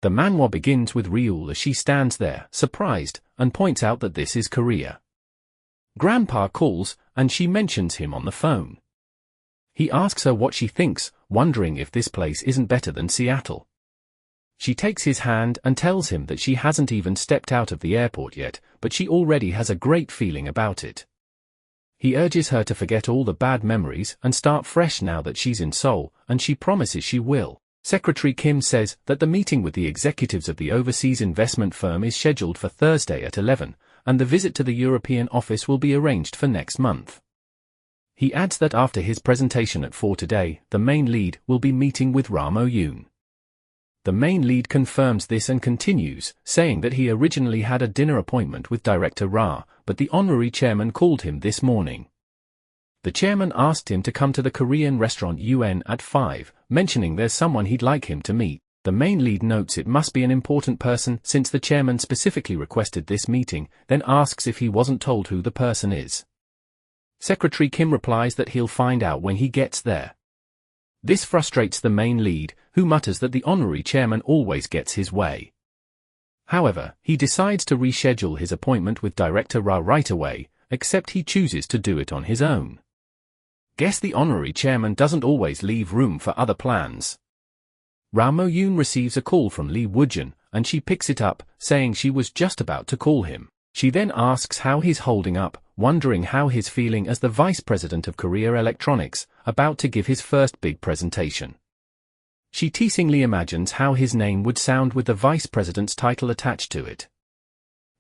The manhwa begins with Rieul as she stands there, surprised, and points out that this is Korea. Grandpa calls, and she mentions him on the phone. He asks her what she thinks, wondering if this place isn't better than Seattle. She takes his hand and tells him that she hasn't even stepped out of the airport yet, but she already has a great feeling about it. He urges her to forget all the bad memories and start fresh now that she's in Seoul, and she promises she will. Secretary Kim says that the meeting with the executives of the overseas investment firm is scheduled for Thursday at 11, and the visit to the European office will be arranged for next month. He adds that after his presentation at 4 today, the main lead will be meeting with Ra Mo-yoon. The main lead confirms this and continues, saying that he originally had a dinner appointment with Director Ra, but the honorary chairman called him this morning. The chairman asked him to come to the Korean restaurant Yeon at 5, mentioning there's someone he'd like him to meet. The main lead notes it must be an important person since the chairman specifically requested this meeting, then asks if he wasn't told who the person is. Secretary Kim replies that he'll find out when he gets there. This frustrates the main lead, who mutters that the honorary chairman always gets his way. However, he decides to reschedule his appointment with Director Ra right away, except he chooses to do it on his own. Guess the honorary chairman doesn't always leave room for other plans. Ra Mo-yoon receives a call from Lee Woogeon, and she picks it up, saying she was just about to call him. She then asks how he's holding up, wondering how he's feeling as the vice president of Korea Electronics, about to give his first big presentation. She teasingly imagines how his name would sound with the vice president's title attached to it.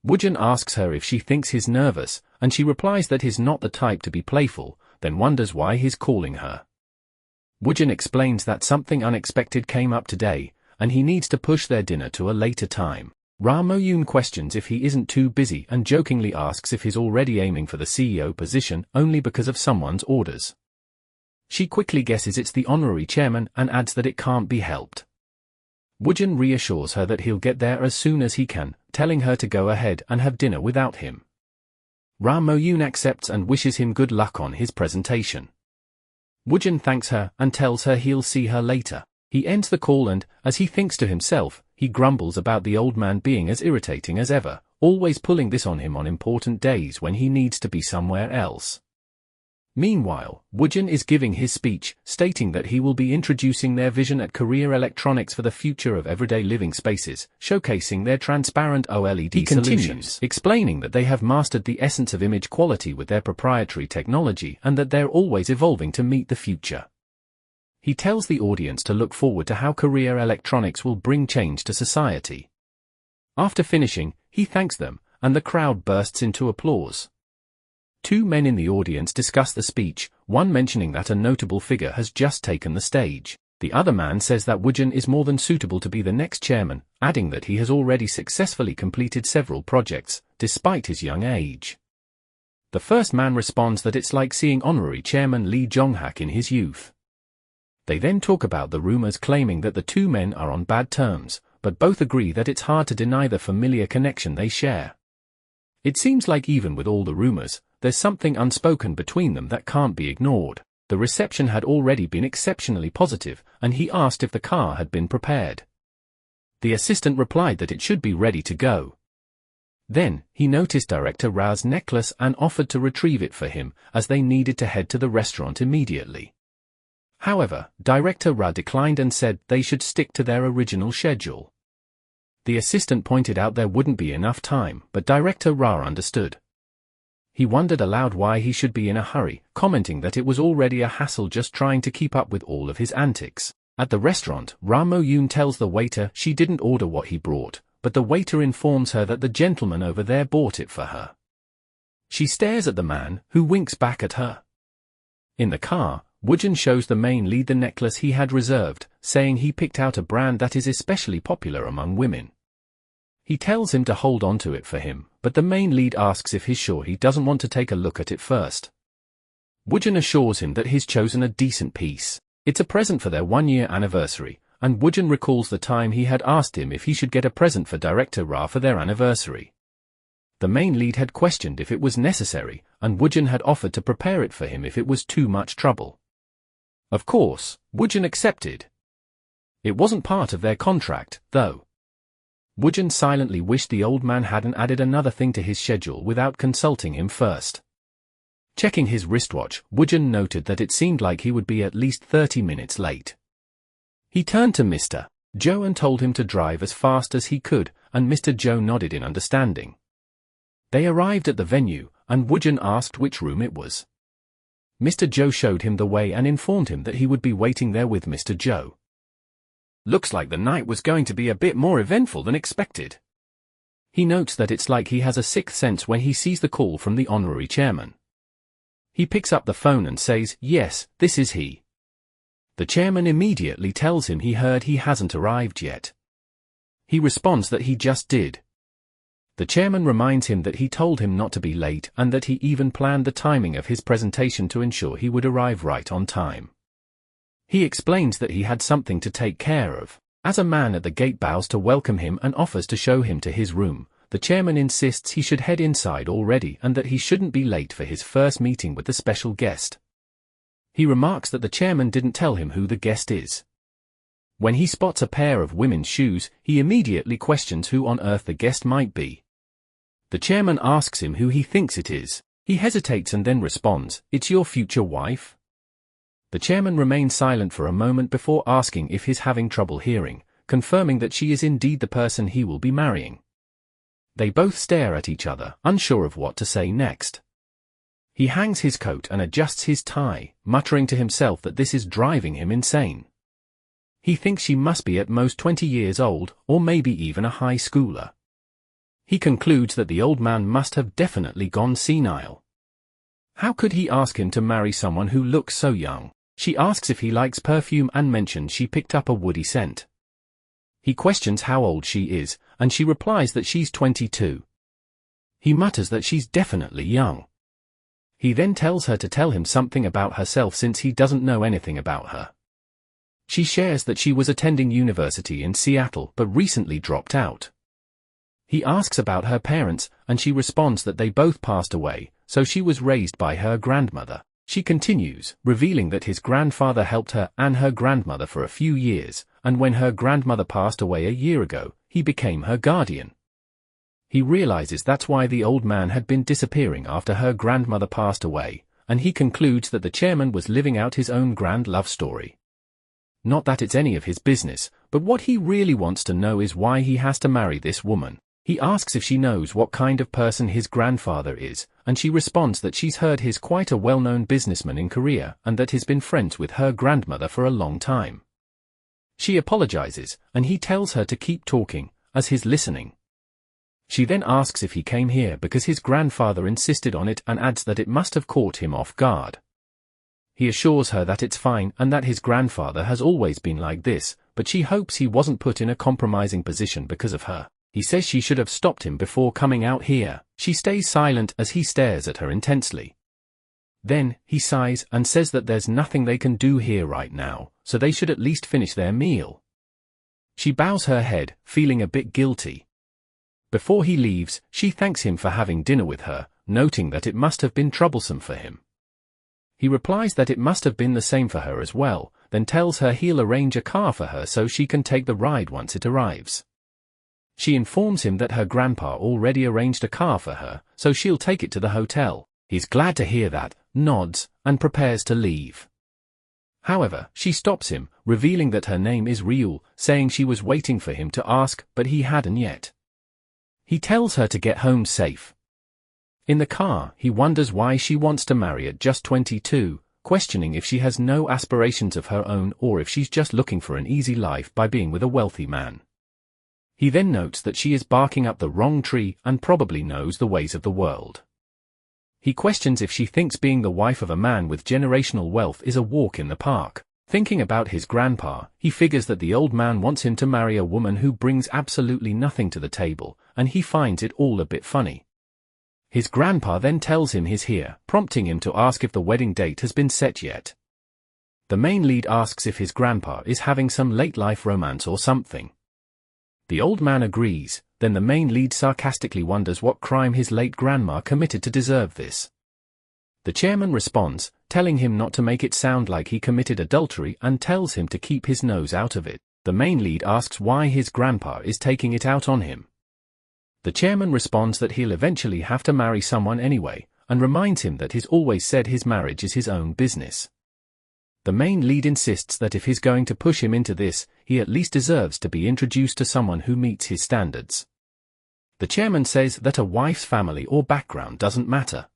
Woogeon asks her if she thinks he's nervous, and she replies that he's not the type to be playful, then wonders why he's calling her. Woogeon explains that something unexpected came up today, and he needs to push their dinner to a later time. Ra Mo-yoon questions if he isn't too busy and jokingly asks if he's already aiming for the CEO position only because of someone's orders. She quickly guesses it's the honorary chairman and adds that it can't be helped. Woogeon reassures her that he'll get there as soon as he can, telling her to go ahead and have dinner without him. Ra Mo-yoon accepts and wishes him good luck on his presentation. Woogeon thanks her and tells her he'll see her later. He ends the call and, as he thinks to himself, he grumbles about the old man being as irritating as ever, always pulling this on him on important days when he needs to be somewhere else. Meanwhile, Woogeon is giving his speech, stating that he will be introducing their vision at Korea Electronics for the future of everyday living spaces, showcasing their transparent OLED solutions. He continues, explaining that they have mastered the essence of image quality with their proprietary technology and that they're always evolving to meet the future. He tells the audience to look forward to how Korea Electronics will bring change to society. After finishing, he thanks them, and the crowd bursts into applause. Two men in the audience discuss the speech, one mentioning that a notable figure has just taken the stage. The other man says that Woogeon is more than suitable to be the next chairman, adding that he has already successfully completed several projects, despite his young age. The first man responds that it's like seeing honorary chairman Lee Jong-hak in his youth. They then talk about the rumors claiming that the two men are on bad terms, but both agree that it's hard to deny the familiar connection they share. It seems like even with all the rumors, there's something unspoken between them that can't be ignored. The reception had already been exceptionally positive, and he asked if the car had been prepared. The assistant replied that it should be ready to go. Then, he noticed Director Ra's necklace and offered to retrieve it for him, as they needed to head to the restaurant immediately. However, Director Ra declined and said they should stick to their original schedule. The assistant pointed out there wouldn't be enough time, but Director Ra understood. He wondered aloud why he should be in a hurry, commenting that it was already a hassle just trying to keep up with all of his antics. At the restaurant, Ra Mo-yoon tells the waiter she didn't order what he brought, but the waiter informs her that the gentleman over there bought it for her. She stares at the man, who winks back at her. In the car, Woogeon shows the main lead the necklace he had reserved, saying he picked out a brand that is especially popular among women. He tells him to hold on to it for him, but the main lead asks if he's sure he doesn't want to take a look at it first. Woogeon assures him that he's chosen a decent piece. It's a present for their one-year anniversary, and Woogeon recalls the time he had asked him if he should get a present for Director Ra for their anniversary. The main lead had questioned if it was necessary, and Woogeon had offered to prepare it for him if it was too much trouble. Of course, Woogeon accepted. It wasn't part of their contract, though. Woogeon silently wished the old man hadn't added another thing to his schedule without consulting him first. Checking his wristwatch, Woogeon noted that it seemed like he would be at least 30 minutes late. He turned to Mr. Joe and told him to drive as fast as he could, and Mr. Joe nodded in understanding. They arrived at the venue, and Woogeon asked which room it was. Mr. Joe showed him the way and informed him that he would be waiting there with Mr. Joe. Looks like the night was going to be a bit more eventful than expected. He notes that it's like he has a sixth sense when he sees the call from the honorary chairman. He picks up the phone and says, "Yes, this is he." The chairman immediately tells him he heard he hasn't arrived yet. He responds that he just did. The chairman reminds him that he told him not to be late and that he even planned the timing of his presentation to ensure he would arrive right on time. He explains that he had something to take care of. As a man at the gate bows to welcome him and offers to show him to his room, the chairman insists he should head inside already and that he shouldn't be late for his first meeting with the special guest. He remarks that the chairman didn't tell him who the guest is. When he spots a pair of women's shoes, he immediately questions who on earth the guest might be. The chairman asks him who he thinks it is. He hesitates and then responds, "It's your future wife?" The chairman remains silent for a moment before asking if he's having trouble hearing, confirming that she is indeed the person he will be marrying. They both stare at each other, unsure of what to say next. He hangs his coat and adjusts his tie, muttering to himself that this is driving him insane. He thinks she must be at most 20 years old, or maybe even a high schooler. He concludes that the old man must have definitely gone senile. How could he ask him to marry someone who looks so young? She asks if he likes perfume and mentions she picked up a woody scent. He questions how old she is, and she replies that she's 22. He mutters that she's definitely young. He then tells her to tell him something about herself since he doesn't know anything about her. She shares that she was attending university in Seattle but recently dropped out. He asks about her parents, and she responds that they both passed away, so she was raised by her grandmother. She continues, revealing that his grandfather helped her and her grandmother for a few years, and when her grandmother passed away a year ago, he became her guardian. He realizes that's why the old man had been disappearing after her grandmother passed away, and he concludes that the chairman was living out his own grand love story. Not that it's any of his business, but what he really wants to know is why he has to marry this woman. He asks if she knows what kind of person his grandfather is, and she responds that she's heard he's quite a well-known businessman in Korea and that he's been friends with her grandmother for a long time. She apologizes, and he tells her to keep talking, as he's listening. She then asks if he came here because his grandfather insisted on it and adds that it must have caught him off guard. He assures her that it's fine and that his grandfather has always been like this, but she hopes he wasn't put in a compromising position because of her. He says she should have stopped him before coming out here. She stays silent as he stares at her intensely. Then, he sighs and says that there's nothing they can do here right now, so they should at least finish their meal. She bows her head, feeling a bit guilty. Before he leaves, she thanks him for having dinner with her, noting that it must have been troublesome for him. He replies that it must have been the same for her as well, then tells her he'll arrange a car for her so she can take the ride once it arrives. She informs him that her grandpa already arranged a car for her, so she'll take it to the hotel. He's glad to hear that, nods, and prepares to leave. However, she stops him, revealing that her name is Rieul, saying she was waiting for him to ask, but he hadn't yet. He tells her to get home safe. In the car, he wonders why she wants to marry at just 22, questioning if she has no aspirations of her own or if she's just looking for an easy life by being with a wealthy man. He then notes that she is barking up the wrong tree and probably knows the ways of the world. He questions if she thinks being the wife of a man with generational wealth is a walk in the park. Thinking about his grandpa, he figures that the old man wants him to marry a woman who brings absolutely nothing to the table, and he finds it all a bit funny. His grandpa then tells him he's here, prompting him to ask if the wedding date has been set yet. The main lead asks if his grandpa is having some late-life romance or something. The old man agrees, then the main lead sarcastically wonders what crime his late grandma committed to deserve this. The chairman responds, telling him not to make it sound like he committed adultery and tells him to keep his nose out of it. The main lead asks why his grandpa is taking it out on him. The chairman responds that he'll eventually have to marry someone anyway, and reminds him that he's always said his marriage is his own business. The main lead insists that if he's going to push him into this, he at least deserves to be introduced to someone who meets his standards. The chairman says that a wife's family or background doesn't matter.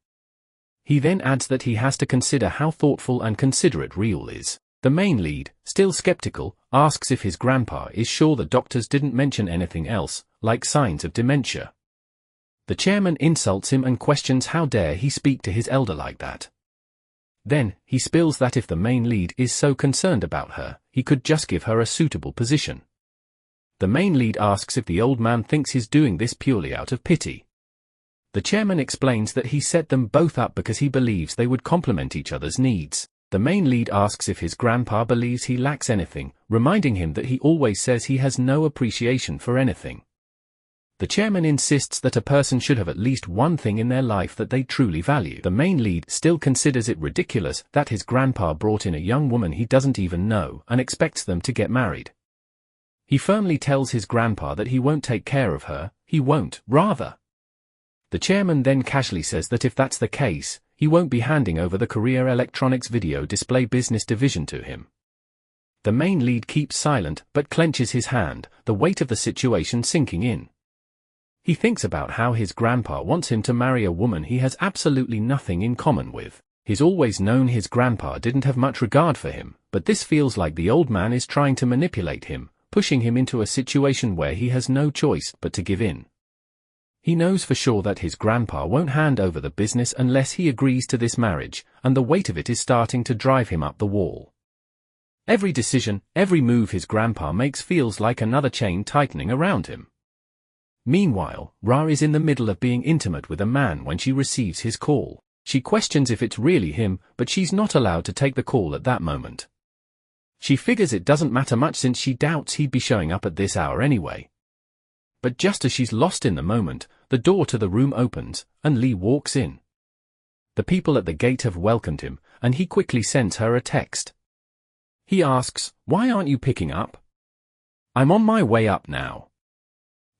He then adds that he has to consider how thoughtful and considerate Rieul is. The main lead, still skeptical, asks if his grandpa is sure the doctors didn't mention anything else, like signs of dementia. The chairman insults him and questions how dare he speak to his elder like that. Then, he spills that if the main lead is so concerned about her, he could just give her a suitable position. The main lead asks if the old man thinks he's doing this purely out of pity. The chairman explains that he set them both up because he believes they would complement each other's needs. The main lead asks if his grandpa believes he lacks anything, reminding him that he always says he has no appreciation for anything. The chairman insists that a person should have at least one thing in their life that they truly value. The main lead still considers it ridiculous that his grandpa brought in a young woman he doesn't even know and expects them to get married. He firmly tells his grandpa that he won't take care of her, he won't, rather. The chairman then casually says that if that's the case, he won't be handing over the Korea Electronics Video Display Business Division to him. The main lead keeps silent but clenches his hand, the weight of the situation sinking in. He thinks about how his grandpa wants him to marry a woman he has absolutely nothing in common with. He's always known his grandpa didn't have much regard for him, but this feels like the old man is trying to manipulate him, pushing him into a situation where he has no choice but to give in. He knows for sure that his grandpa won't hand over the business unless he agrees to this marriage, and the weight of it is starting to drive him up the wall. Every decision, every move his grandpa makes feels like another chain tightening around him. Meanwhile, Ra is in the middle of being intimate with a man when she receives his call. She questions if it's really him, but she's not allowed to take the call at that moment. She figures it doesn't matter much since she doubts he'd be showing up at this hour anyway. But just as she's lost in the moment, the door to the room opens, and Lee walks in. The people at the gate have welcomed him, and he quickly sends her a text. He asks, "Why aren't you picking up?" "I'm on my way up now."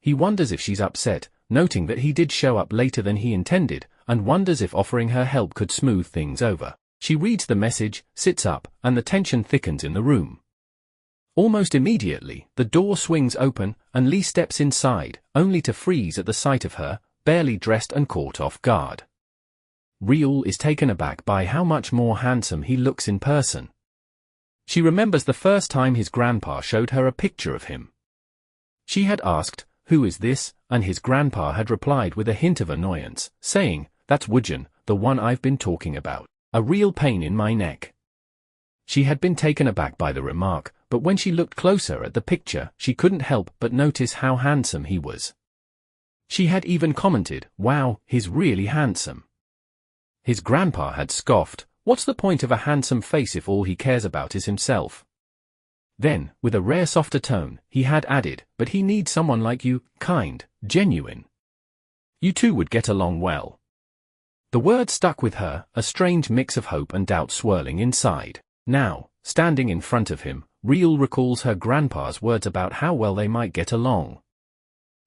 He wonders if she's upset, noting that he did show up later than he intended, and wonders if offering her help could smooth things over. She reads the message, sits up, and the tension thickens in the room. Almost immediately, the door swings open, and Lee steps inside, only to freeze at the sight of her, barely dressed and caught off guard. Rieul is taken aback by how much more handsome he looks in person. She remembers the first time his grandpa showed her a picture of him. She had asked, "Who is this?" and his grandpa had replied with a hint of annoyance, saying, "That's Woogeon, the one I've been talking about. A real pain in my neck." She had been taken aback by the remark, but when she looked closer at the picture, she couldn't help but notice how handsome he was. She had even commented, "Wow, he's really handsome." His grandpa had scoffed, "What's the point of a handsome face if all he cares about is himself?" Then, with a rare softer tone, he had added, "But he needs someone like you, kind, genuine. You two would get along well." The word stuck with her, a strange mix of hope and doubt swirling inside. Now, standing in front of him, Rieul recalls her grandpa's words about how well they might get along.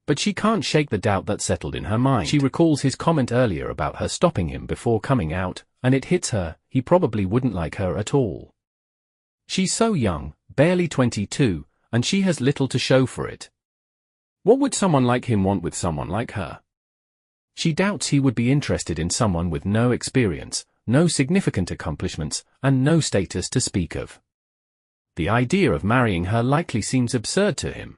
But she can't shake the doubt that settled in her mind. She recalls his comment earlier about her stopping him before coming out, and it hits her, he probably wouldn't like her at all. She's so young, barely 22, and she has little to show for it. What would someone like him want with someone like her? She doubts he would be interested in someone with no experience, no significant accomplishments, and no status to speak of. The idea of marrying her likely seems absurd to him.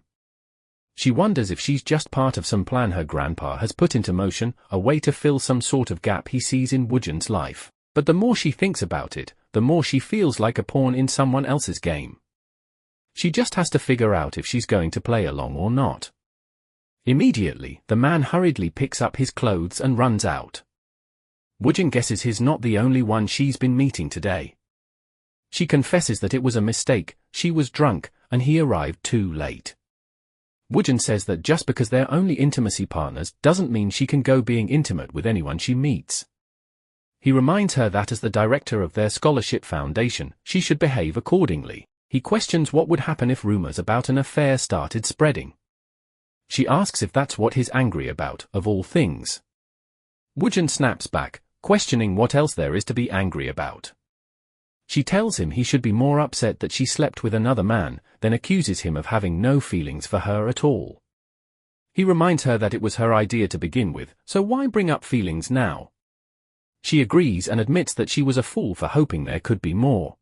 She wonders if she's just part of some plan her grandpa has put into motion, a way to fill some sort of gap he sees in Woogeon's life. But the more she thinks about it, the more she feels like a pawn in someone else's game. She just has to figure out if she's going to play along or not. Immediately, the man hurriedly picks up his clothes and runs out. Woogeon guesses he's not the only one she's been meeting today. She confesses that it was a mistake, she was drunk, and he arrived too late. Woogeon says that just because they're only intimacy partners doesn't mean she can go being intimate with anyone she meets. He reminds her that as the director of their scholarship foundation, she should behave accordingly. He questions what would happen if rumors about an affair started spreading. She asks if that's what he's angry about, of all things. Woogeon snaps back, questioning what else there is to be angry about. She tells him he should be more upset that she slept with another man, then accuses him of having no feelings for her at all. He reminds her that it was her idea to begin with, so why bring up feelings now? She agrees and admits that she was a fool for hoping there could be more.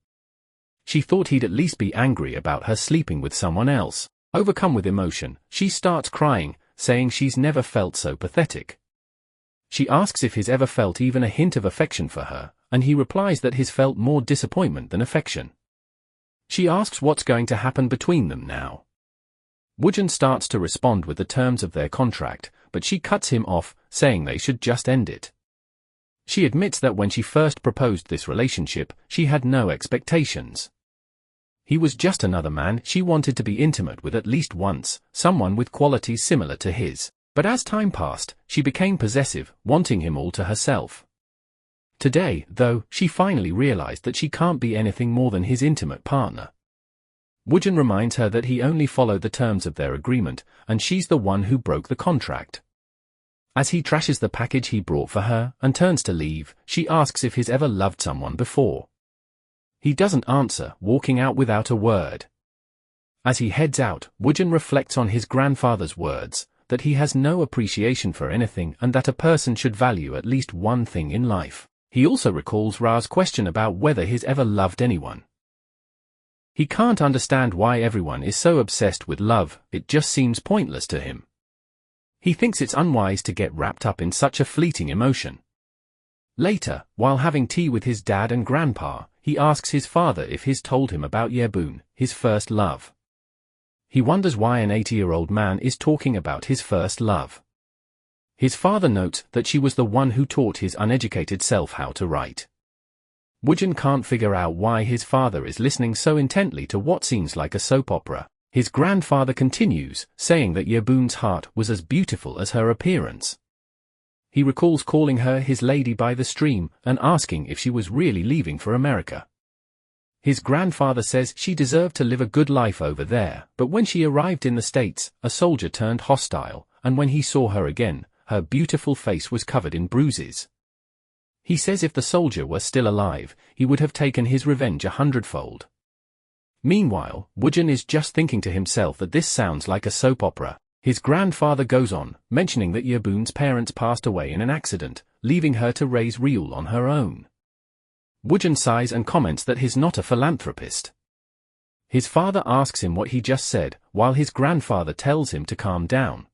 She thought he'd at least be angry about her sleeping with someone else. Overcome with emotion, she starts crying, saying she's never felt so pathetic. She asks if he's ever felt even a hint of affection for her, and he replies that he's felt more disappointment than affection. She asks what's going to happen between them now. Woogeon starts to respond with the terms of their contract, but she cuts him off, saying they should just end it. She admits that when she first proposed this relationship, she had no expectations. He was just another man she wanted to be intimate with at least once, someone with qualities similar to his. But as time passed, she became possessive, wanting him all to herself. Today, though, she finally realized that she can't be anything more than his intimate partner. Woogeon reminds her that he only followed the terms of their agreement, and she's the one who broke the contract. As he trashes the package he brought for her and turns to leave, she asks if he's ever loved someone before. He doesn't answer, walking out without a word. As he heads out, Woogeon reflects on his grandfather's words, that he has no appreciation for anything and that a person should value at least one thing in life. He also recalls Ra's question about whether he's ever loved anyone. He can't understand why everyone is so obsessed with love, it just seems pointless to him. He thinks it's unwise to get wrapped up in such a fleeting emotion. Later, while having tea with his dad and grandpa, he asks his father if he's told him about Yeon, his first love. He wonders why an 80-year-old man is talking about his first love. His father notes that she was the one who taught his uneducated self how to write. Woogeon can't figure out why his father is listening so intently to what seems like a soap opera. His grandfather continues, saying that Yeon's heart was as beautiful as her appearance. He recalls calling her his lady by the stream and asking if she was really leaving for America. His grandfather says she deserved to live a good life over there, but when she arrived in the States, a soldier turned hostile, and when he saw her again, her beautiful face was covered in bruises. He says if the soldier were still alive, he would have taken his revenge 100-fold. Meanwhile, Woogeon is just thinking to himself that this sounds like a soap opera. His grandfather goes on, mentioning that Yeon's parents passed away in an accident, leaving her to raise Rieul on her own. Woogeon sighs and comments that he's not a philanthropist. His father asks him what he just said, while his grandfather tells him to calm down.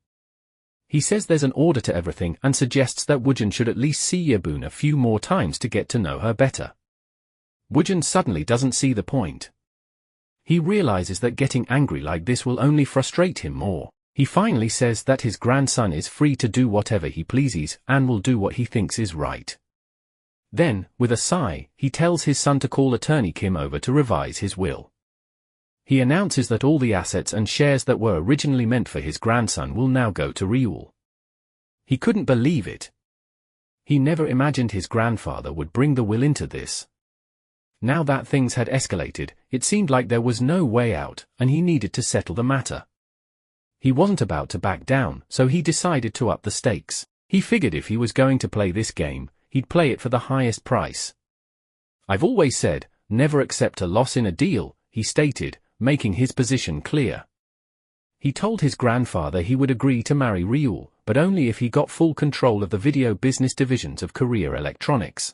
He says there's an order to everything and suggests that Woogeon should at least see Yeon a few more times to get to know her better. Woogeon suddenly doesn't see the point. He realizes that getting angry like this will only frustrate him more. He finally says that his grandson is free to do whatever he pleases and will do what he thinks is right. Then, with a sigh, he tells his son to call attorney Kim over to revise his will. He announces that all the assets and shares that were originally meant for his grandson will now go to Rieul. He couldn't believe it. He never imagined his grandfather would bring the will into this. Now that things had escalated, it seemed like there was no way out, and he needed to settle the matter. He wasn't about to back down, so he decided to up the stakes. He figured if he was going to play this game, he'd play it for the highest price. I've always said, never accept a loss in a deal, he stated, making his position clear. He told his grandfather he would agree to marry Rieul, but only if he got full control of the video business divisions of Korea Electronics.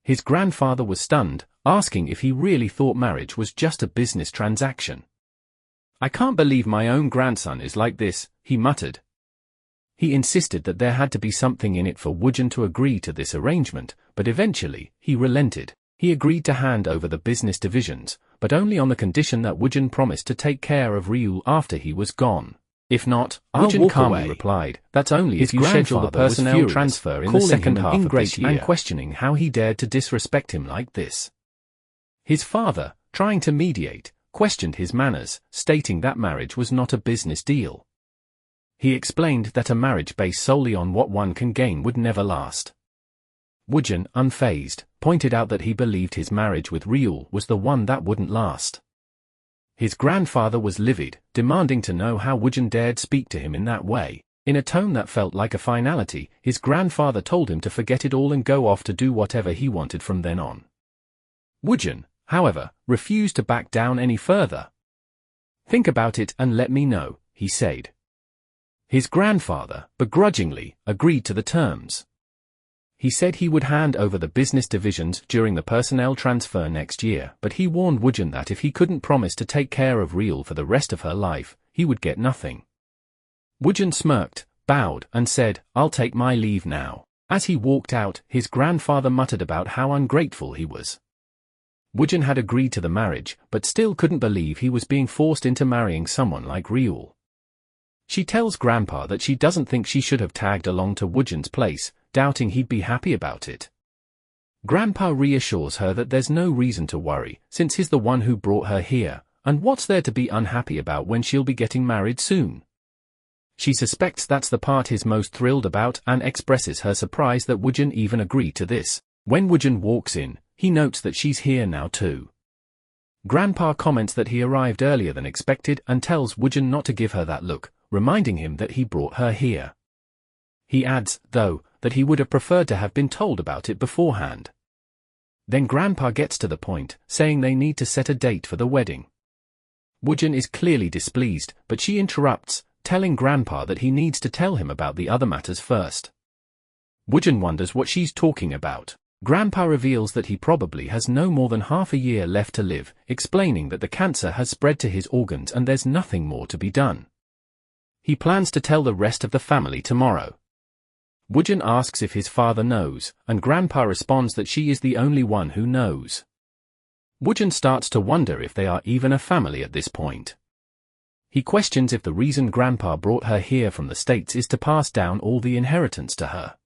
His grandfather was stunned, asking if he really thought marriage was just a business transaction. I can't believe my own grandson is like this, he muttered. He insisted that there had to be something in it for Woogeon to agree to this arrangement, but eventually, he relented. He agreed to hand over the business divisions, but only on the condition that Woogeon promised to take care of Rieul after he was gone. If not, Woogeon calmly replied, that's only if you schedule the personnel transfer in the second half of this year, and questioning how he dared to disrespect him like this. His father, trying to mediate, questioned his manners, stating that marriage was not a business deal. He explained that a marriage based solely on what one can gain would never last. Woogeon, unfazed, pointed out that he believed his marriage with Rieul was the one that wouldn't last. His grandfather was livid, demanding to know how Woogeon dared speak to him in that way. In a tone that felt like a finality, his grandfather told him to forget it all and go off to do whatever he wanted from then on. Woogeon, however, refused to back down any further. "Think about it and let me know," he said. His grandfather, begrudgingly, agreed to the terms. He said he would hand over the business divisions during the personnel transfer next year, but he warned Woogeon that if he couldn't promise to take care of Rieul for the rest of her life, he would get nothing. Woogeon smirked, bowed, and said, "I'll take my leave now." As he walked out, his grandfather muttered about how ungrateful he was. Woogeon had agreed to the marriage, but still couldn't believe he was being forced into marrying someone like Rieul. She tells Grandpa that she doesn't think she should have tagged along to Woogeon's place, doubting he'd be happy about it. Grandpa reassures her that there's no reason to worry, since he's the one who brought her here, and what's there to be unhappy about when she'll be getting married soon? She suspects that's the part he's most thrilled about and expresses her surprise that Woogeon even agreed to this. When Woogeon walks in, he notes that she's here now too. Grandpa comments that he arrived earlier than expected and tells Woogeon not to give her that look, reminding him that he brought her here. He adds, though, that he would have preferred to have been told about it beforehand. Then Grandpa gets to the point, saying they need to set a date for the wedding. Woogeon is clearly displeased, but she interrupts, telling Grandpa that he needs to tell him about the other matters first. Woogeon wonders what she's talking about. Grandpa reveals that he probably has no more than half a year left to live, explaining that the cancer has spread to his organs and there's nothing more to be done. He plans to tell the rest of the family tomorrow. Woogeon asks if his father knows, and Grandpa responds that she is the only one who knows. Woogeon starts to wonder if they are even a family at this point. He questions if the reason Grandpa brought her here from the States is to pass down all the inheritance to her.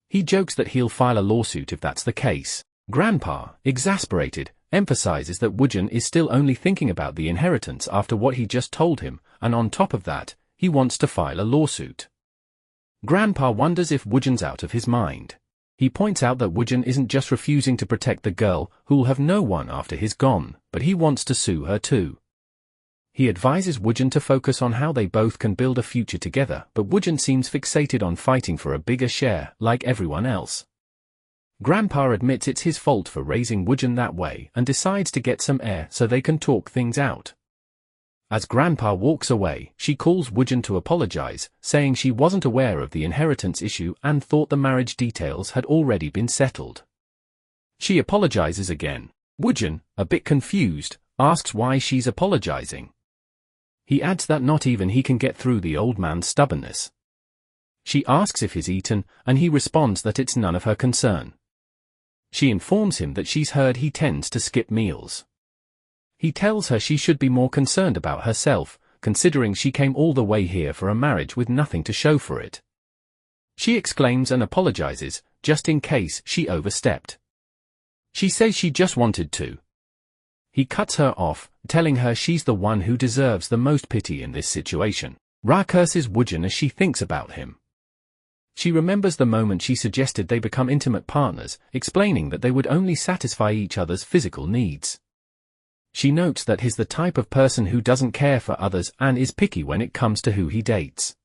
He jokes that he'll file a lawsuit if that's the case. Grandpa, exasperated, emphasizes that Woogeon is still only thinking about the inheritance after what he just told him, and on top of that, he wants to file a lawsuit. Grandpa wonders if Woogeon's out of his mind. He points out that Woogeon isn't just refusing to protect the girl, who'll have no one after he's gone, but he wants to sue her too. He advises Woogeon to focus on how they both can build a future together, but Woogeon seems fixated on fighting for a bigger share, like everyone else. Grandpa admits it's his fault for raising Woogeon that way and decides to get some air so they can talk things out. As Grandpa walks away, she calls Woogeon to apologize, saying she wasn't aware of the inheritance issue and thought the marriage details had already been settled. She apologizes again. Woogeon, a bit confused, asks why she's apologizing. He adds that not even he can get through the old man's stubbornness. She asks if he's eaten, and he responds that it's none of her concern. She informs him that she's heard he tends to skip meals. He tells her she should be more concerned about herself, considering she came all the way here for a marriage with nothing to show for it. She exclaims and apologizes, just in case she overstepped. She says she just wanted to. He cuts her off, telling her she's the one who deserves the most pity in this situation. Ra curses Woogeon as she thinks about him. She remembers the moment she suggested they become intimate partners, explaining that they would only satisfy each other's physical needs. She notes that he's the type of person who doesn't care for others and is picky when it comes to who he dates.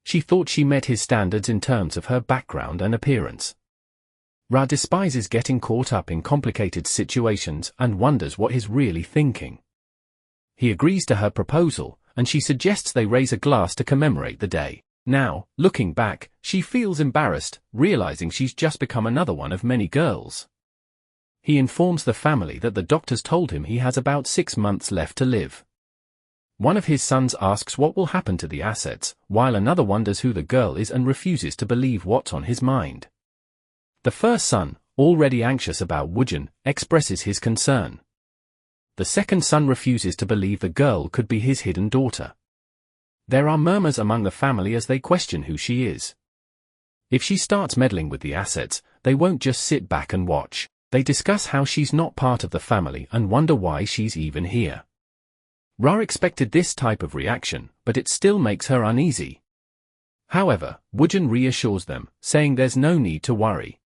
She thought she met his standards in terms of her background and appearance. Ra despises getting caught up in complicated situations and wonders what he's really thinking. He agrees to her proposal, and she suggests they raise a glass to commemorate the day. Now, looking back, she feels embarrassed, realizing she's just become another one of many girls. He informs the family that the doctors told him he has about 6 months left to live. One of his sons asks what will happen to the assets, while another wonders who the girl is and refuses to believe what's on his mind. The first son, already anxious about Woogeon, expresses his concern. The second son refuses to believe the girl could be his hidden daughter. There are murmurs among the family as they question who she is. If she starts meddling with the assets, they won't just sit back and watch. They discuss how she's not part of the family and wonder why she's even here. Ra expected this type of reaction, but it still makes her uneasy. However, Woogeon reassures them, saying there's no need to worry.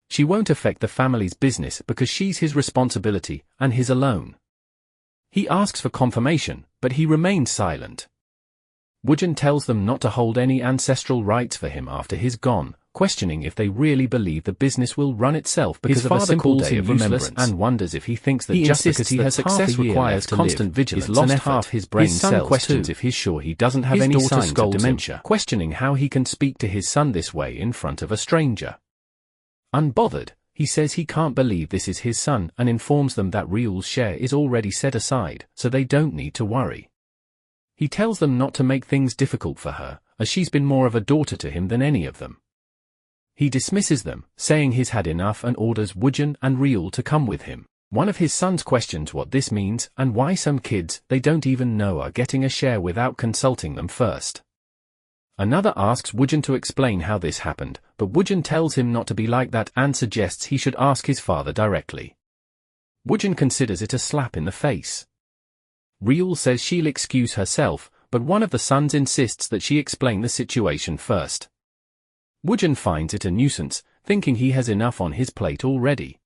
She won't affect the family's business because she's his responsibility and his alone. He asks for confirmation, but he remains silent. Woogeon tells them not to hold any ancestral rites for him after he's gone, questioning if they really believe the business will run itself because of a simple day of remembrance, and wonders if he thinks that just because he has success requires constant vigilance and effort. Half his brain cells questions if he's sure he doesn't have any signs of dementia, questioning how he can speak to his son this way in front of a stranger. Unbothered, he says he can't believe this is his son and informs them that Rieul's share is already set aside, so they don't need to worry. He tells them not to make things difficult for her, as she's been more of a daughter to him than any of them. He dismisses them, saying he's had enough, and orders Woogeon and Rieul to come with him. One of his sons questions what this means and why some kids they don't even know are getting a share without consulting them first. Another asks Woogeon to explain how this happened, but Woogeon tells him not to be like that and suggests he should ask his father directly. Woogeon considers it a slap in the face. Rieul says she'll excuse herself, but one of the sons insists that she explain the situation first. Woogeon finds it a nuisance, thinking he has enough on his plate already.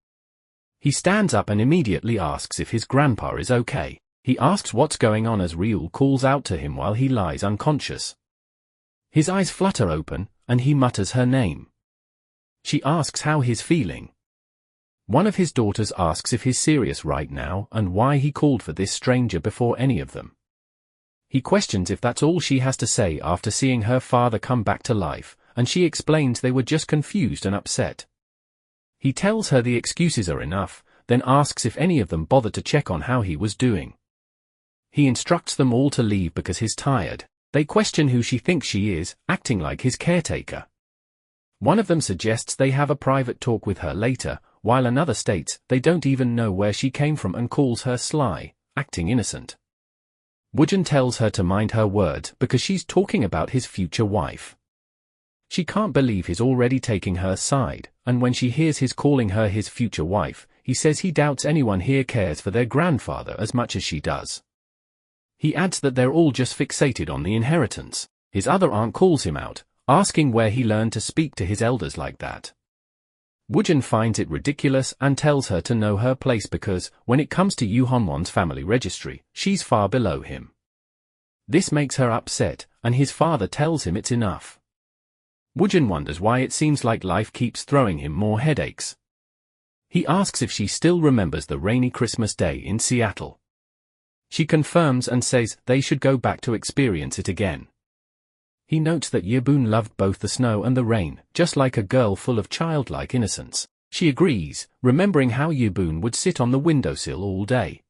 He stands up and immediately asks if his grandpa is okay. He asks what's going on as Rieul calls out to him while he lies unconscious. His eyes flutter open, and he mutters her name. She asks how he's feeling. One of his daughters asks if he's serious right now and why he called for this stranger before any of them. He questions if that's all she has to say after seeing her father come back to life, and she explains they were just confused and upset. He tells her the excuses are enough, then asks if any of them bothered to check on how he was doing. He instructs them all to leave because he's tired. They question who she thinks she is, acting like his caretaker. One of them suggests they have a private talk with her later, while another states they don't even know where she came from and calls her sly, acting innocent. Woogeon tells her to mind her words because she's talking about his future wife. She can't believe he's already taking her side, and when she hears his calling her his future wife, he says he doubts anyone here cares for their grandfather as much as she does. He adds that they're all just fixated on the inheritance. His other aunt calls him out, asking where he learned to speak to his elders like that. Woogeon finds it ridiculous and tells her to know her place because, when it comes to Yeon's family registry, she's far below him. This makes her upset, and his father tells him it's enough. Woogeon wonders why it seems like life keeps throwing him more headaches. He asks if she still remembers the rainy Christmas day in Seattle. She confirms and says they should go back to experience it again. He notes that Yeon loved both the snow and the rain, just like a girl full of childlike innocence. She agrees, remembering how Yeon would sit on the windowsill all day.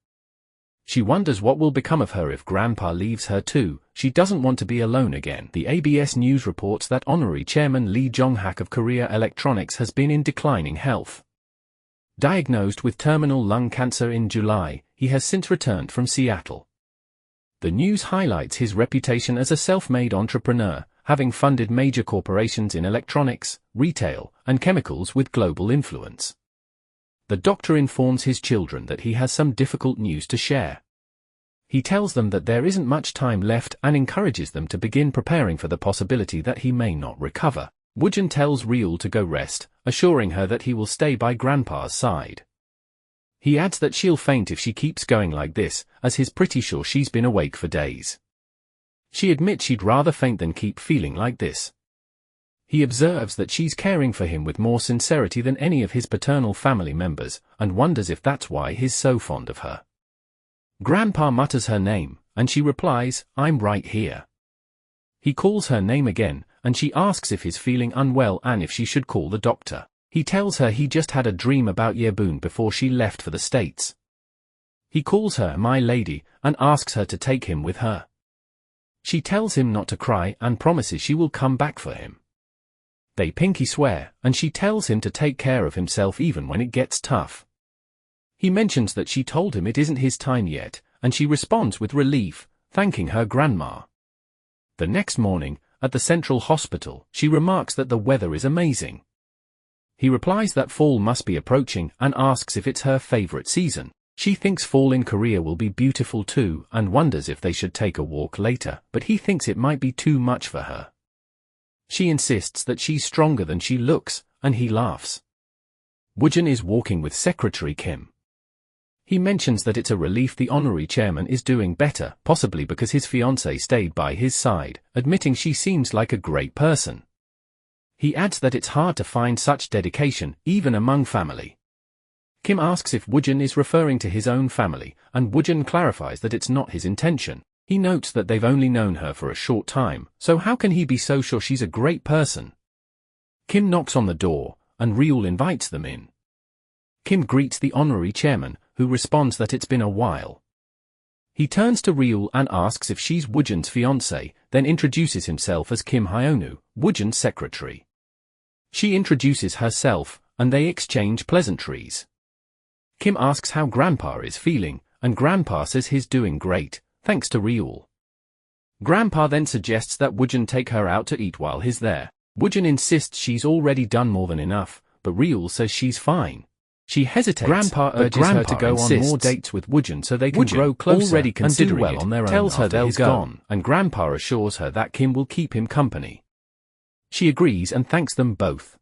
She wonders what will become of her if Grandpa leaves her too. She doesn't want to be alone again. The ABS News reports that Honorary Chairman Lee Woogeon of Korea Electronics has been in declining health. Diagnosed with terminal lung cancer in July, he has since returned from Seattle. The news highlights his reputation as a self-made entrepreneur, having funded major corporations in electronics, retail, and chemicals with global influence. The doctor informs his children that he has some difficult news to share. He tells them that there isn't much time left and encourages them to begin preparing for the possibility that he may not recover. Woogeon tells Rieul to go rest, assuring her that he will stay by Grandpa's side. He adds that she'll faint if she keeps going like this, as he's pretty sure she's been awake for days. She admits she'd rather faint than keep feeling like this. He observes that she's caring for him with more sincerity than any of his paternal family members, and wonders if that's why he's so fond of her. Grandpa mutters her name, and she replies, "I'm right here." He calls her name again, and she asks if he's feeling unwell and if she should call the doctor. He tells her he just had a dream about Yeon before she left for the States. He calls her "my lady" and asks her to take him with her. She tells him not to cry and promises she will come back for him. They pinky swear, and she tells him to take care of himself even when it gets tough. He mentions that she told him it isn't his time yet, and she responds with relief, thanking her grandma. The next morning, at the Central Hospital, she remarks that the weather is amazing. He replies that fall must be approaching and asks if it's her favorite season. She thinks fall in Korea will be beautiful too and wonders if they should take a walk later, but he thinks it might be too much for her. She insists that she's stronger than she looks, and he laughs. Woogeon is walking with Secretary Kim. He mentions that it's a relief the honorary chairman is doing better, possibly because his fiancée stayed by his side, admitting she seems like a great person. He adds that it's hard to find such dedication, even among family. Kim asks if Woogeon is referring to his own family, and Woogeon clarifies that it's not his intention. He notes that they've only known her for a short time, so how can he be so sure she's a great person? Kim knocks on the door, and Rieul invites them in. Kim greets the honorary chairman, who responds that it's been a while. He turns to Rieul and asks if she's Woogeon's fiancée, then introduces himself as Kim Hyonu, Woogeon's secretary. She introduces herself, and they exchange pleasantries. Kim asks how Grandpa is feeling, and Grandpa says he's doing great, thanks to Rieul. Grandpa then suggests that Woogeon take her out to eat while he's there. Woogeon insists she's already done more than enough, but Rieul says she's fine. She hesitates, Grandpa urges her to go on more dates with Woogeon so they can grow closer already and do well it, on their own. Tells her they'll go, gone, and Grandpa assures her that Kim will keep him company. She agrees and thanks them both.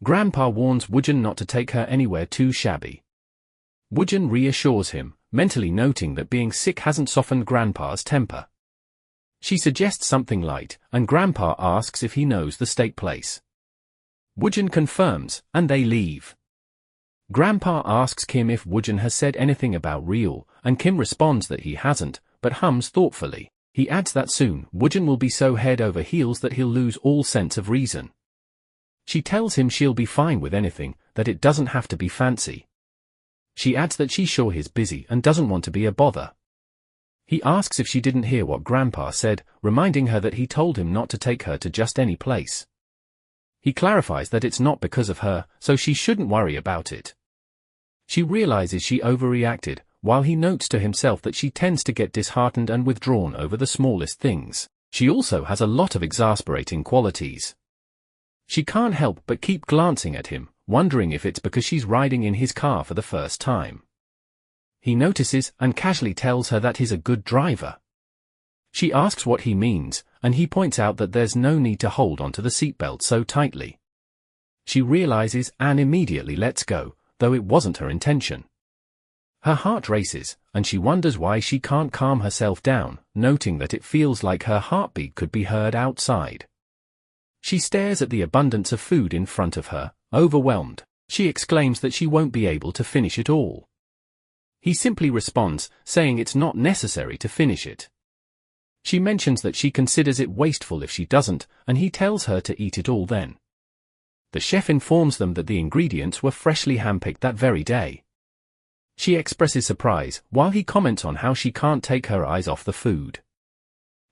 Grandpa warns Woogeon not to take her anywhere too shabby. Woogeon reassures him, mentally noting that being sick hasn't softened Grandpa's temper. She suggests something light, and Grandpa asks if he knows the steak place. Woogeon confirms, and they leave. Grandpa asks Kim if Woogeon has said anything about Rieul, and Kim responds that he hasn't, but hums thoughtfully. He adds that soon Woogeon will be so head over heels that he'll lose all sense of reason. She tells him she'll be fine with anything, that it doesn't have to be fancy. She adds that she's sure he's busy and doesn't want to be a bother. He asks if she didn't hear what Grandpa said, reminding her that he told him not to take her to just any place. He clarifies that it's not because of her, so she shouldn't worry about it. She realizes she overreacted, while he notes to himself that she tends to get disheartened and withdrawn over the smallest things. She also has a lot of exasperating qualities. She can't help but keep glancing at him, wondering if it's because she's riding in his car for the first time. He notices and casually tells her that he's a good driver. She asks what he means, and he points out that there's no need to hold onto the seatbelt so tightly. She realizes and immediately lets go, though it wasn't her intention. Her heart races, and she wonders why she can't calm herself down, noting that it feels like her heartbeat could be heard outside. She stares at the abundance of food in front of her, overwhelmed. She exclaims that she won't be able to finish it all. He simply responds, saying it's not necessary to finish it. She mentions that she considers it wasteful if she doesn't, and he tells her to eat it all then. The chef informs them that the ingredients were freshly handpicked that very day. She expresses surprise, while he comments on how she can't take her eyes off the food.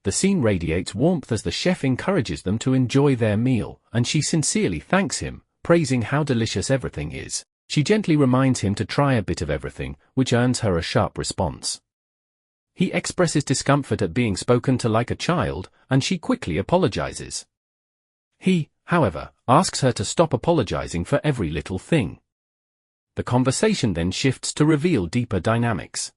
The scene radiates warmth as the chef encourages them to enjoy their meal, and she sincerely thanks him, praising how delicious everything is. She gently reminds him to try a bit of everything, which earns her a sharp response. He expresses discomfort at being spoken to like a child, and she quickly apologizes. He, however, asks her to stop apologizing for every little thing. The conversation then shifts to reveal deeper dynamics.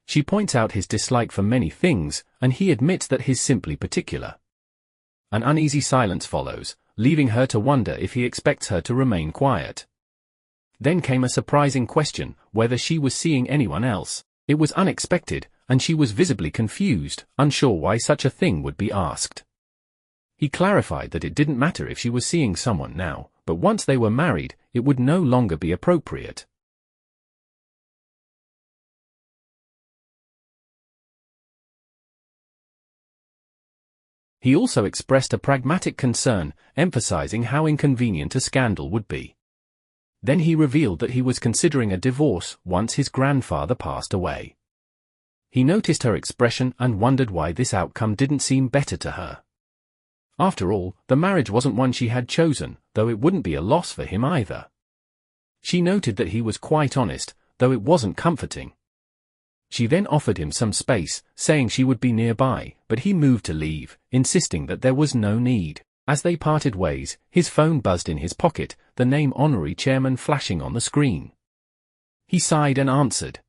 She points out his dislike for many things, and he admits that he's simply particular. An uneasy silence follows, leaving her to wonder if he expects her to remain quiet. Then came a surprising question, whether she was seeing anyone else. It was unexpected, and she was visibly confused, unsure why such a thing would be asked. He clarified that it didn't matter if she was seeing someone now, but once they were married, it would no longer be appropriate. He also expressed a pragmatic concern, emphasizing how inconvenient a scandal would be. Then he revealed that he was considering a divorce once his grandfather passed away. He noticed her expression and wondered why this outcome didn't seem better to her. After all, the marriage wasn't one she had chosen, though it wouldn't be a loss for him either. She noted that he was quite honest, though it wasn't comforting. She then offered him some space, saying she would be nearby, but he moved to leave, insisting that there was no need. As they parted ways, his phone buzzed in his pocket, the name Honorary Chairman flashing on the screen. He sighed and answered.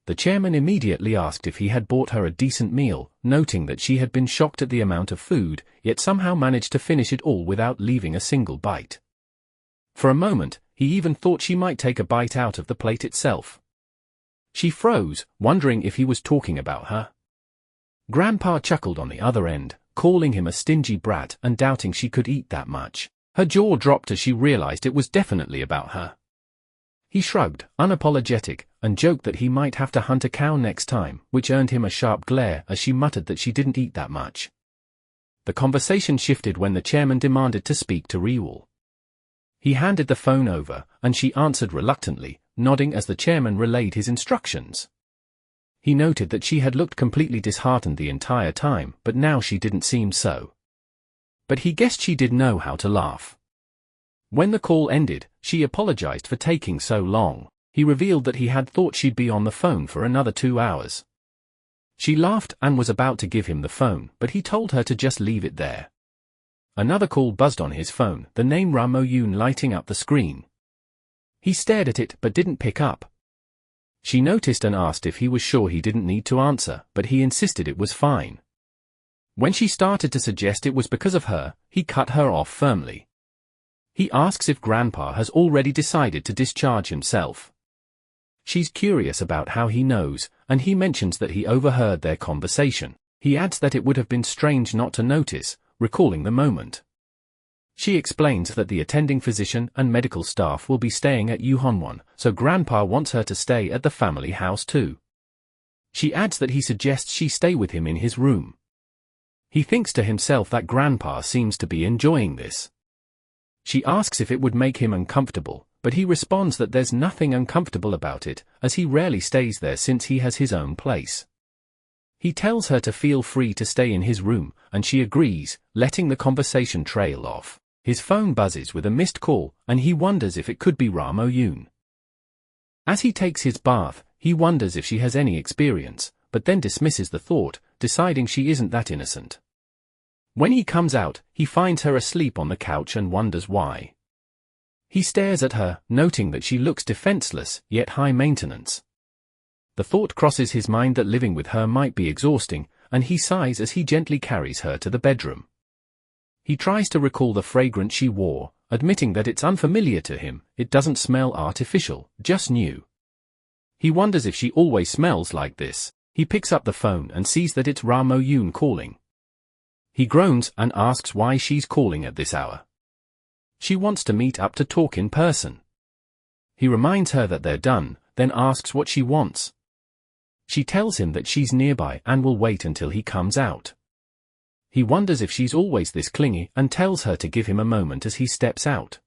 The chairman immediately asked if he had bought her a decent meal, noting that she had been shocked at the amount of food, yet somehow managed to finish it all without leaving a single bite. For a moment, he even thought she might take a bite out of the plate itself. She froze, wondering if he was talking about her. Grandpa chuckled on the other end, calling him a stingy brat and doubting she could eat that much. Her jaw dropped as she realized it was definitely about her. He shrugged, unapologetic, and joked that he might have to hunt a cow next time, which earned him a sharp glare as she muttered that she didn't eat that much. The conversation shifted when the chairman demanded to speak to Rieul. He handed the phone over, and she answered reluctantly, nodding as the chairman relayed his instructions. He noted that she had looked completely disheartened the entire time, but now she didn't seem so. But he guessed she did know how to laugh. When the call ended, she apologized for taking so long. He revealed that he had thought she'd be on the phone for another 2 hours. She laughed and was about to give him the phone, but he told her to just leave it there. Another call buzzed on his phone, the name Ra Mo-yoon lighting up the screen. He stared at it but didn't pick up. She noticed and asked if he was sure he didn't need to answer, but he insisted it was fine. When she started to suggest it was because of her, he cut her off firmly. He asks if Grandpa has already decided to discharge himself. She's curious about how he knows, and he mentions that he overheard their conversation. He adds that it would have been strange not to notice, recalling the moment. She explains that the attending physician and medical staff will be staying at Yeonwon, so Grandpa wants her to stay at the family house too. She adds that he suggests she stay with him in his room. He thinks to himself that Grandpa seems to be enjoying this. She asks if it would make him uncomfortable, but he responds that there's nothing uncomfortable about it, as he rarely stays there since he has his own place. He tells her to feel free to stay in his room, and she agrees, letting the conversation trail off. His phone buzzes with a missed call, and he wonders if it could be Ra Mo-yoon. As he takes his bath, he wonders if she has any experience, but then dismisses the thought, deciding she isn't that innocent. When he comes out, he finds her asleep on the couch and wonders why. He stares at her, noting that she looks defenseless, yet high maintenance. The thought crosses his mind that living with her might be exhausting, and he sighs as he gently carries her to the bedroom. He tries to recall the fragrance she wore, admitting that it's unfamiliar to him. It doesn't smell artificial, just new. He wonders if she always smells like this. He picks up the phone and sees that it's Ra Mo-yoon calling. He groans and asks why she's calling at this hour. She wants to meet up to talk in person. He reminds her that they're done, then asks what she wants. She tells him that she's nearby and will wait until he comes out. He wonders if she's always this clingy and tells her to give him a moment as he steps out.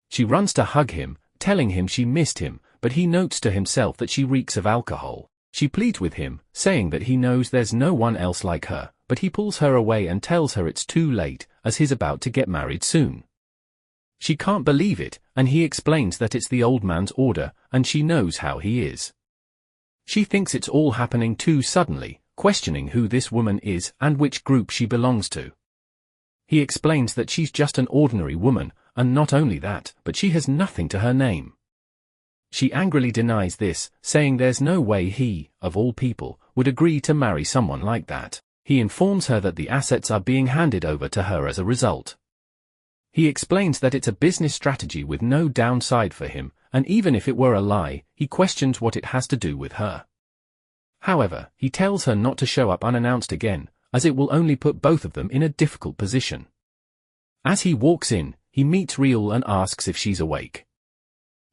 She runs to hug him, telling him she missed him, but he notes to himself that she reeks of alcohol. She pleads with him, saying that he knows there's no one else like her, but he pulls her away and tells her it's too late, as he's about to get married soon. She can't believe it, and he explains that it's the old man's order, and she knows how he is. She thinks it's all happening too suddenly, questioning who this woman is and which group she belongs to. He explains that she's just an ordinary woman, and not only that, but she has nothing to her name. She angrily denies this, saying there's no way he, of all people, would agree to marry someone like that. He informs her that the assets are being handed over to her as a result. He explains that it's a business strategy with no downside for him, and even if it were a lie, he questions what it has to do with her. However, he tells her not to show up unannounced again, as it will only put both of them in a difficult position. As he walks in, he meets Rieul and asks if she's awake.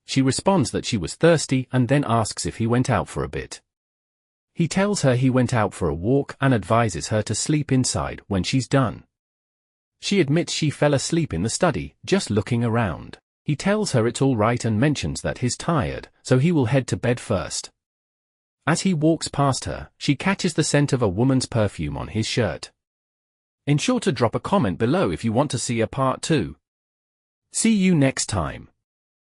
She responds that she was thirsty and then asks if he went out for a bit. He tells her he went out for a walk and advises her to sleep inside when she's done. She admits she fell asleep in the study, just looking around. He tells her it's all right and mentions that he's tired, so he will head to bed first. As he walks past her, she catches the scent of a woman's perfume on his shirt. Ensure to drop a comment below if you want to see a part 2. See you next time.